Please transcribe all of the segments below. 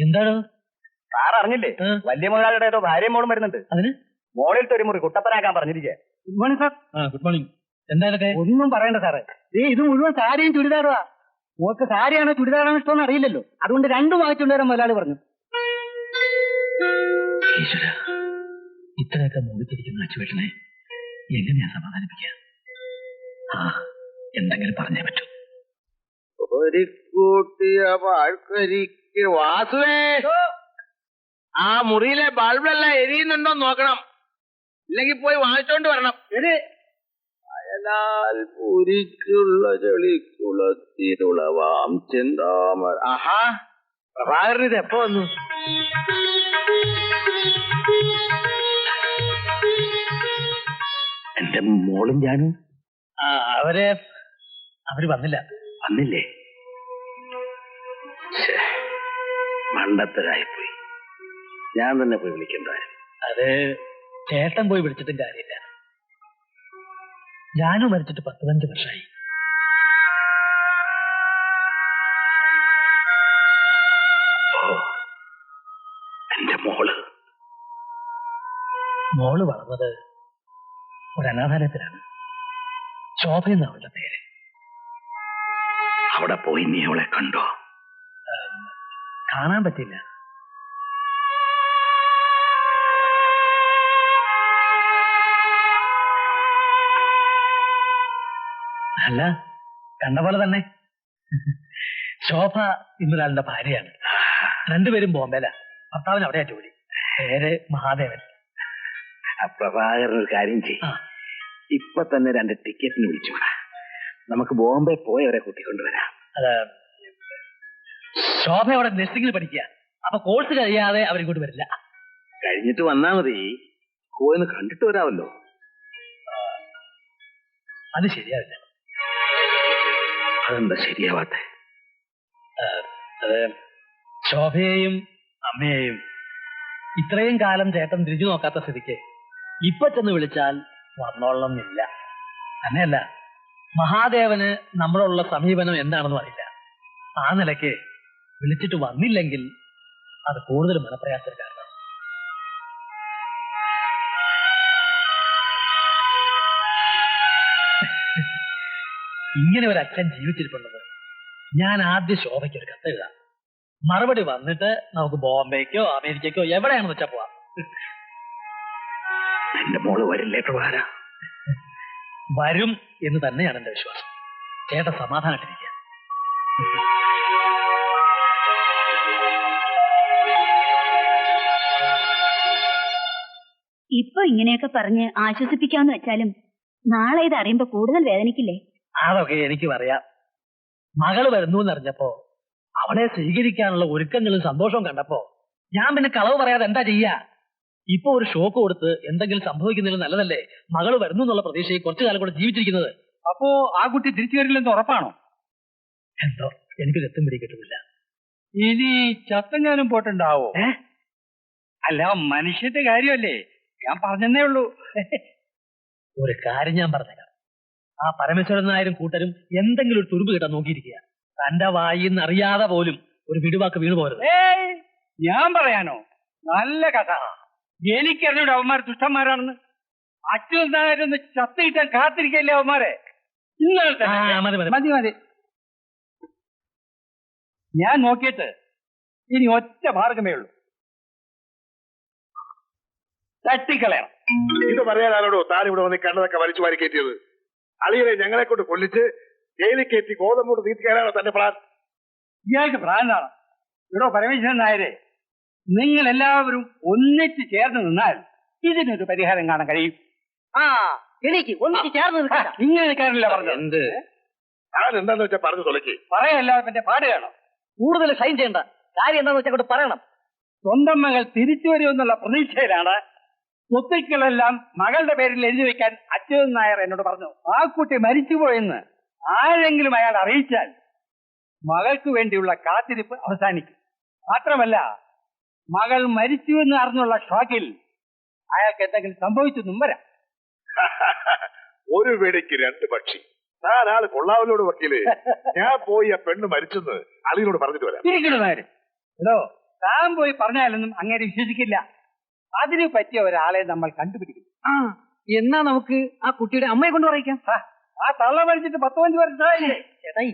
എന്താണ് സാർ അറിഞ്ഞില്ലേ? വലിയ മുതലാളിയുടെ ഏതോ ഭാര്യയും മോളും വരുന്നുണ്ട്. അതിന് മോളിലത്തെ ഒരു മുറി കുട്ടപ്പനാക്കാൻ പറഞ്ഞിരിക്കേ. Good morning sir. Good morning. എന്താ ഇതൊക്കെ? ഒന്നും പറയണ്ട സാറേ. ഇത് മുഴുവൻ സാരിയും ചുരിദാറുവാ. മോൾക്ക് സാരിയാണോ ചുരിദാറാണോ ഇഷ്ടമെന്ന് അറിയില്ലല്ലോ, അതുകൊണ്ട് രണ്ടും വാങ്ങിച്ചുകൊണ്ടുവരാൻ മുതലാളി പറഞ്ഞു. ഈശ്വര, ഇത്രയൊക്കെ മോടിച്ചിരിക്കുന്ന അച്ചുവേട്ടനെ എങ്ങനെയാ സമാധാനിപ്പിക്കുക? എന്തെങ്കിലും പറഞ്ഞേ പറ്റൂ. ഒരു കൂട്ടിയ പാഴ്ക്കരിക്ക് വാസുവേ, ആ മുറിയിലെ ബൾബെല്ലാം എരിയുന്നുണ്ടോ നോക്കണം, ഇല്ലെങ്കിൽ പോയി വാങ്ങിച്ചോണ്ട് വരണം. അയലാൽ പുരിക്കുള്ള ചെളിക്കുളത്തിലുളവാം ചിന്താമ. ആഹാ, പ്രഭാകരൻ ഇത് എപ്പോ വന്നു? എന്റെ മോളും ഞാനും. അവര് വന്നില്ലേ? മണ്ടത്തരായിപ്പോയി. ഞാൻ തന്നെ പോയി വിളിക്കണ്ടായിരുന്നു. അത് ചേട്ടൻ പോയി വിളിച്ചിട്ടും കാര്യമില്ല. ഞാനും മരിച്ചിട്ട് 15 വർഷമായി. എന്റെ മോള് വളർന്നത് ഒരു അനാഥാലയത്തിലാണ്. ശോഭ എന്ന അവളുടെ പേര്. അവിടെ പോയി നീ അവളെ കണ്ടോ? കാണാൻ പറ്റില്ല. അല്ല, കണ്ട പോലെ തന്നെ. ശോഭ ഇന്നൊരാളുടെ ഭാര്യയാണ്. രണ്ടുപേരും ബോംബെയില. ഭർത്താവിന് അവിടെയാ ജോലി. പേര് മഹാദേവൻ. പ്രഭാകരൻ ഒരു കാര്യം ചെയ്യും, ഇപ്പൊ തന്നെ 2 ടിക്കറ്റിന് വിളിച്ചോടാ. നമുക്ക് ബോംബെ പോയി അവരെ കൂട്ടിക്കൊണ്ടുവരാം. ശോഭ അവിടെ നഴ്സിംഗിൽ പഠിക്കുക. അപ്പൊ കോഴ്സ് കഴിയാതെ അവരിങ്ങോട്ട് വരില്ല. കഴിഞ്ഞിട്ട് വന്നാ മതി. പോയിന്ന് കണ്ടിട്ട് വരാമല്ലോ. അത് ശരിയാവില്ല. അതെന്താ ശരിയാവാത്തെ? അത് ശോഭയെയും അമ്മയെയും ഇത്രയും കാലം ചേട്ടൻ തിരിഞ്ഞു നോക്കാത്ത സ്ഥിതിക്ക് ഇപ്പൊ ചെന്ന് വിളിച്ചാൽ വന്നോളണമെന്നില്ല. തന്നെയല്ല, മഹാദേവന് നമ്മളോടുള്ള സമീപനം എന്താണെന്നും അറിയില്ല. ആ നിലയ്ക്ക് വിളിച്ചിട്ട് വന്നില്ലെങ്കിൽ അത് കൂടുതൽ മനപ്രയാസം കാരണം. ഇങ്ങനെ ഒരു അച്ഛൻ ജീവിച്ചിരിപ്പുള്ളത്. ഞാൻ ആദ്യം ശോഭയ്ക്ക് ഒരു കത്തെഴുതാം. മറുപടി വന്നിട്ട് നമുക്ക് ബോംബെക്കോ അമേരിക്കക്കോ എവിടെയാണെന്ന് വെച്ചാ പോവാം. എന്റെ മോള് വരില്ലേ പ്രഭാര? വരും എന്ന് തന്നെയാണ് എന്റെ വിശ്വാസം. ചേട്ടൻ സമാധാനമായിട്ടിരിക്കുക. ഇപ്പൊ ഇങ്ങനെയൊക്കെ പറഞ്ഞ് ആശ്വസിപ്പിക്കാന്ന് വെച്ചാലും നാളെ ഇത് അറിയുമ്പോ കൂടുതൽ വേദനിക്കില്ലേ? അതൊക്കെ എനിക്കും അറിയാം. മകള് വരുന്നു എന്നറിഞ്ഞപ്പോ അവളെ സ്വീകരിക്കാനുള്ള ഒരുക്കങ്ങളും സന്തോഷവും കണ്ടപ്പോ ഞാൻ പിന്നെ കളവ് പറയാതെ എന്താ ചെയ്യാ? ഇപ്പൊ ഒരു ഷോക്ക് കൊടുത്ത് എന്തെങ്കിലും സംഭവിക്കുന്നതിൽ നല്ലതല്ലേ മകള് വരുന്നു എന്നുള്ള പ്രതീക്ഷയിൽ കുറച്ചു കാലം കൂടെ ജീവിച്ചിരിക്കുന്നത്. അപ്പോ ആ കുട്ടി തിരിച്ചു വരില്ലെന്ന് ഉറപ്പാണോ? എന്തോ എനിക്ക് രക്തം പിടികിട്ടുന്നില്ല. ഇനി ചത്തങ്ങാനും പോട്ടുണ്ടാവോ? അല്ല, മനുഷ്യന്റെ കാര്യമല്ലേ, ഞാൻ പറഞ്ഞതേ ഉള്ളൂ. ഒരു കാര്യം ഞാൻ പറഞ്ഞേക്കാം. ആ പരമേശ്വരൻ നായരും കൂട്ടരും എന്തെങ്കിലും ഒരു തുരുമ്പ് കിട്ടാൻ നോക്കിയിരിക്കുക. തന്റെ വായിന്ന് അറിയാതെ പോലും ഒരു പിടിവാക്ക് വീണു പോരുത്. ഞാൻ പറയാനോ? നല്ല കഥ. എനിക്കറിഞ്ഞൂടെ അവന്മാർ ദുഷ്ടന്മാരാണെന്ന്. അച്ഛനായിരുന്നു ചത്ത് കിട്ടാൻ കാത്തിരിക്കല്ലേ അവന്മാരെ. മതി. ഞാൻ നോക്കിയിട്ട് ഇനി ഒറ്റ മാർഗമേ ഉള്ളൂ, തട്ടിക്കളയണം. ഇത് പറയാനാണോ താൻ ഇവിടെ വന്ന് കണ്ടതൊക്കെ വലിച്ചു വാരി കയറ്റിയത്? അളിയനെ ഞങ്ങളെ കൊണ്ട് കൊല്ലിച്ച് ജയിലിൽ കയറ്റി ഗോതമ്പോട് തീർക്കാനാണോ തന്റെ പ്ലാൻ? ഇയാൾക്ക് പ്രാന്താണ്. ഇവിടെ പരമേശ്വരൻ നായരെ, നിങ്ങൾ എല്ലാവരും ഒന്നിച്ച് ചേർന്ന് നിന്നാൽ ഇതിനൊരു പരിഹാരം കാണാൻ കഴിയും. എനിക്ക് ഒന്നിച്ച് ചേർന്ന് ഇങ്ങനെ നിൽക്കാനല്ല പറഞ്ഞത്. എന്ത് ഞാൻ എന്താന്ന് വെച്ചാൽ പറഞ്ഞു തുലക്കി പറയല്ലാതെ പിന്നെ പാടുകയാണോ? കൂടുതൽ ഷൈൻ ചെയ്യണ്ട. കാര്യം എന്താന്ന് വെച്ചാൽ അങ്ങോട്ട് പറയണം. സ്വന്തം മകൾ തിരിച്ചു വരുമെന്നുള്ള പ്രതീക്ഷയിലാണ് സ്വത്തുക്കളെല്ലാം മകളുടെ പേരിൽ എഴുതി വെക്കാൻ അച്യുതൻ നായർ എന്നോട് പറഞ്ഞു. ആ കുട്ടി മരിച്ചുപോയെന്ന് ആരെങ്കിലും അയാൾ അറിയിച്ചാൽ മകൾക്ക് വേണ്ടിയുള്ള കാത്തിരിപ്പ് അവസാനിക്കും. മാത്രമല്ല, മകൾ മരിച്ചു എന്ന് അറിഞ്ഞുള്ള ഷോക്കിൽ അയാൾക്ക് എന്തെങ്കിലും സംഭവിച്ചെന്നും വരാം. ഒരു വെടിക്ക് 2 പക്ഷി. താൻ ആള് കൊള്ളാവിനോട് വക്കീല്. ഞാൻ പോയി ആ പെണ്ണ് മരിച്ചെന്ന് അളിയനോട് പറഞ്ഞിട്ട് വരാം. ഇരിക്കണോ നായര്? എടോ, താൻ പോയി പറഞ്ഞാലൊന്നും അങ്ങനെ വിശ്വസിക്കില്ല. അതിന് പറ്റിയ ഒരാളെ നമ്മൾ കണ്ടുപിടിക്കും. എന്നാ നമുക്ക് ആ കുട്ടിയുടെ അമ്മയെ കൊണ്ട് പറയിക്കാം. ആ തള്ള മരിച്ചിട്ട് 15 വർഷമായില്ലേ? ചേട്ടായി,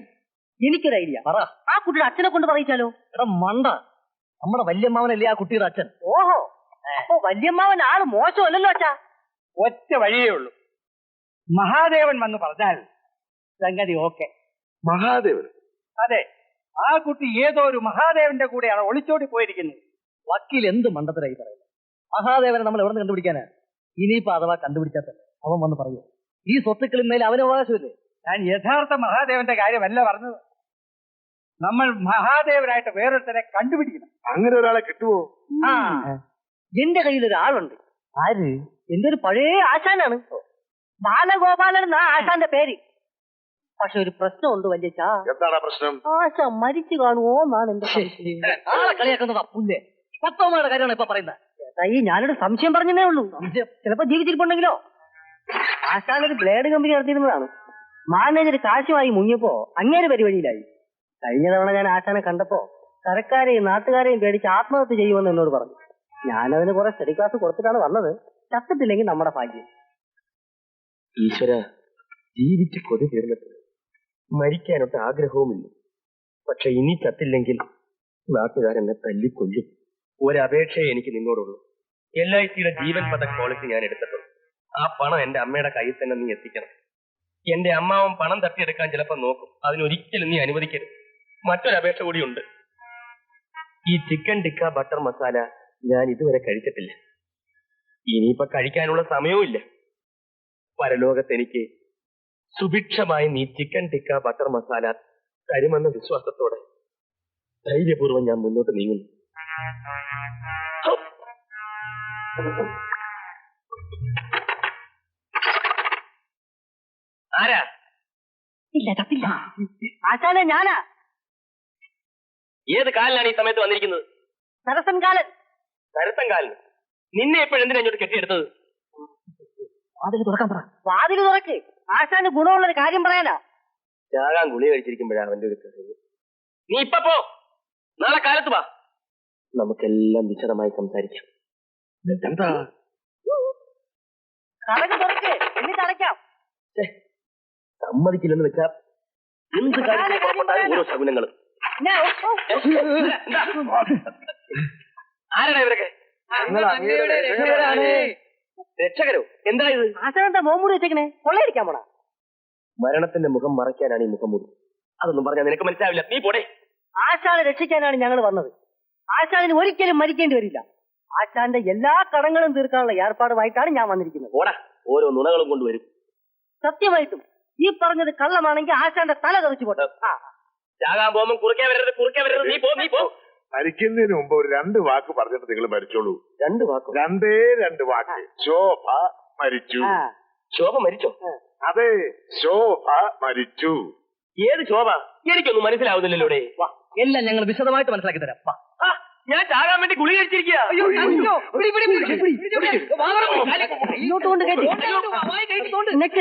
എനിക്കൊരു ഐഡിയ. പറ. ആ കുട്ടിയുടെ അച്ഛനെ കൊണ്ട് പറയിച്ചാലോ? എടാ മണ്ട, നമ്മുടെ വല്യമ്മാവനല്ലേ ആ കുട്ടിയുടെ അച്ഛൻ. ഓഹോ, അപ്പൊ വല്യമ്മാവൻ ആള് മോശമല്ലല്ലോ അച്ഛാ. ഒറ്റ വഴിയേ ഉള്ളൂ. മഹാദേവൻ വന്ന് പറഞ്ഞാൽ സംഗതി ഓക്കെ. മഹാദേവൻ? അതെ, ആ കുട്ടി ഏതോ ഒരു മഹാദേവന്റെ കൂടെയാണ് ഒളിച്ചോടി പോയിരിക്കുന്നത്. വക്കീൽ എന്ത് മണ്ടത്തരായി പറയുന്നത്? മഹാദേവനെ നമ്മൾ എവിടെ നിന്ന് കണ്ടുപിടിക്കാനാ? ഇനിയിപ്പോ അഥവാ കണ്ടുപിടിച്ചാൽ അവൻ വന്ന് പറയൂ, ഈ സ്വത്തുക്കളിന്മേൽ അവന് അവകാശമില്ലേ? ഞാൻ യഥാർത്ഥ മഹാദേവന്റെ കാര്യമല്ല പറഞ്ഞത്. നമ്മൾ മഹാദേവനായിട്ട് വേറൊരുത്തരെ കണ്ടുപിടിക്കണം. അങ്ങനെ ഒരാളെ കിട്ടുവോ? എന്റെ കയ്യിൽ ഒരാളുണ്ട്. ആര്? എന്റെ ഒരു പഴയ ആശാനാണ്, ബാലഗോപാലൻ എന്നാ ആശാന്റെ പേര്. പക്ഷെ ഒരു പ്രശ്നമുണ്ട് വല്യച്ചാ. എന്താണ് പ്രശ്നം? ആശ മരിച്ചു കാണുമോ എന്നാണ് എന്റെ ആളെ കളിയാക്കുന്നത്. അപ്പുല്ലേ പത്തോമാരുടെ കാര്യമാണ് ഇപ്പൊ പറയുന്നത്. ചേട്ടായി, ഞാനൊരു സംശയം പറഞ്ഞതേ ഉള്ളൂ. ചിലപ്പോ ജീവിച്ചിരിപ്പുണ്ടെങ്കിലോ? ആശാനൊരു ബ്ലേഡ് കമ്പനി നടത്തിയിരുന്നതാണ്. മാനേജർ കാശുമായി മുങ്ങിയപ്പോ അങ്ങേര് പരിപാടിയിലായി. കഴിഞ്ഞ തവണ ഞാൻ ആശാനെ കണ്ടപ്പോ കരക്കാരെയും നാട്ടുകാരെയും പേടിച്ച് ആത്മഹത്യ ചെയ്യുമെന്ന് എന്നോട് പറഞ്ഞു. ഞാനതിന് കുറെ സ്റ്റഡി ക്ലാസ് കൊടുത്തിട്ടാണ് വന്നത്. ചത്തിട്ടില്ലെങ്കിൽ നമ്മുടെ ഭാഗ്യം. ഈശ്വര, ജീവിച്ച് കൊതി തീർന്നിട്ട് മരിക്കാനൊട്ട് ആഗ്രഹവുമില്ല. പക്ഷെ ഇനി ചത്തില്ലെങ്കിൽ നാട്ടുകാരെന്നെ തല്ലിക്കൊല്ലും. ഒരപേക്ഷയെ എനിക്ക് നിന്നോടുള്ളൂ. LICയുടെ ജീവൻ പദക് പോളിസി ഞാൻ എടുത്തിട്ടുണ്ട്. ആ പണം എന്റെ അമ്മയുടെ കയ്യിൽ തന്നെ നീ എത്തിക്കണം. എന്റെ അമ്മാവൻ പണം തട്ടിയെടുക്കാൻ ചിലപ്പോൾ നോക്കും. അതിനൊരിക്കലും നീ അനുവദിക്കരുത്. മറ്റൊരപേക്ഷ കൂടിയുണ്ട്. ഈ ചിക്കൻ ടിക്ക ബട്ടർ മസാല ഞാൻ ഇതുവരെ കഴിച്ചിട്ടില്ല. ഇനിയിപ്പോ കഴിക്കാനുള്ള സമയവും ഇല്ല. പരലോകത്ത് എനിക്ക് സുഭിക്ഷമായി നീ ചിക്കൻ ടിക്ക ബട്ടർ മസാല തരുമെന്ന വിശ്വാസത്തോടെ ധൈര്യപൂർവ്വം ഞാൻ മുന്നോട്ട് നീങ്ങുന്നു. ആരാ? ഇല്ല, തപ്പില്ല. ആശാനെ ഞാനാ. ഏത് കാലിനാണ് ഈ സമയത്ത് വന്നിരിക്കുന്നത്? സരസൻ കാലൻ. കരുത്തൻ കാലിന്? നിന്നെ എപ്പോഴെന്തിനാ ഇങ്ങോട്ട് കെട്ടിയെടുത്തത്? വാതിൽ തുറക്കാൻ പറ. വാതിൽ തുറക്ക്. ആശാന് ഗുണമുള്ളൊരു കാര്യം പറയാനാ. ചാകാൻ ഗുളി കഴിച്ചിരിക്കുമ്പോഴാണ് അവന്റെ ഒരു കഥ. നീ ഇപ്പൊ പോ, നാളെ കാലത്ത് വാ, നമുക്കെല്ലാം വിശദമായി സംസാരിക്കാം. എന്താ? കടക്ക് തുറക്ക്, എന്നിട്ട് അടയ്ക്കാം. സമ്മതിക്കില്ലെന്ന് വെച്ചാ എന്ത് കാര്യം ഓരോ ശകുനങ്ങളും. ആരാടാ ഇവരൊക്കെ? രക്ഷകരോ? എന്താ ഇത്? ആശാനെന്താ മോമൂടി വെച്ചേക്കണേ? കൊള്ളയടിക്കാൻ പോണ? മരണത്തിന്റെ മുഖം മറയ്ക്കാനാണ് ഈ മുഖം മൂടി. അതൊന്നും പറഞ്ഞാൽ നിനക്ക് മനസ്സിലാവില്ല. നീ പോടെ. ആശാനെ രക്ഷിക്കാനാണ് ഞങ്ങൾ വന്നത്. ആശാനിന് ഒരിക്കലും മരിക്കേണ്ടി വരില്ല. ആശാന്റെ എല്ലാ കടങ്ങളും തീർക്കാനുള്ള ഏർപ്പാടുമായിട്ടാണ് ഞാൻ വന്നിരിക്കുന്നത്. പോടാ, ഓരോ നുണകളും കൊണ്ടുവരും. സത്യമായിട്ടും ഈ പറഞ്ഞത് കള്ളമാണെങ്കിൽ ആശാന്റെ തല തെറിച്ചു പോട്ടെ. ചാകാൻ പോകുമ്പോൾ കുറുക്കേ വരരുത്. നീ പോ. മരിക്കുന്നതിന് മുമ്പ് ഒരു 2 വാക്ക് പറഞ്ഞിട്ട് നിങ്ങൾ മരിച്ചോളൂ. 2 വാക്കോ? 2 വാക്ക്. ശോഭ മരിച്ചു. ശോഭ മരിച്ചോ? അതെ, ശോഭ മരിച്ചു. ഏത് ശോഭ? എനിക്കൊന്നും മനസ്സിലാവുന്നില്ലല്ലോ. എല്ലാം ഞങ്ങൾ വിശദമായിട്ട് മനസ്സിലാക്കി തരാം. ഞാൻ ചാകാൻ വേണ്ടി ഗുളി കഴിച്ചിരിക്കുക. ഇങ്ങോട്ട് കൊണ്ട് നെക്ക്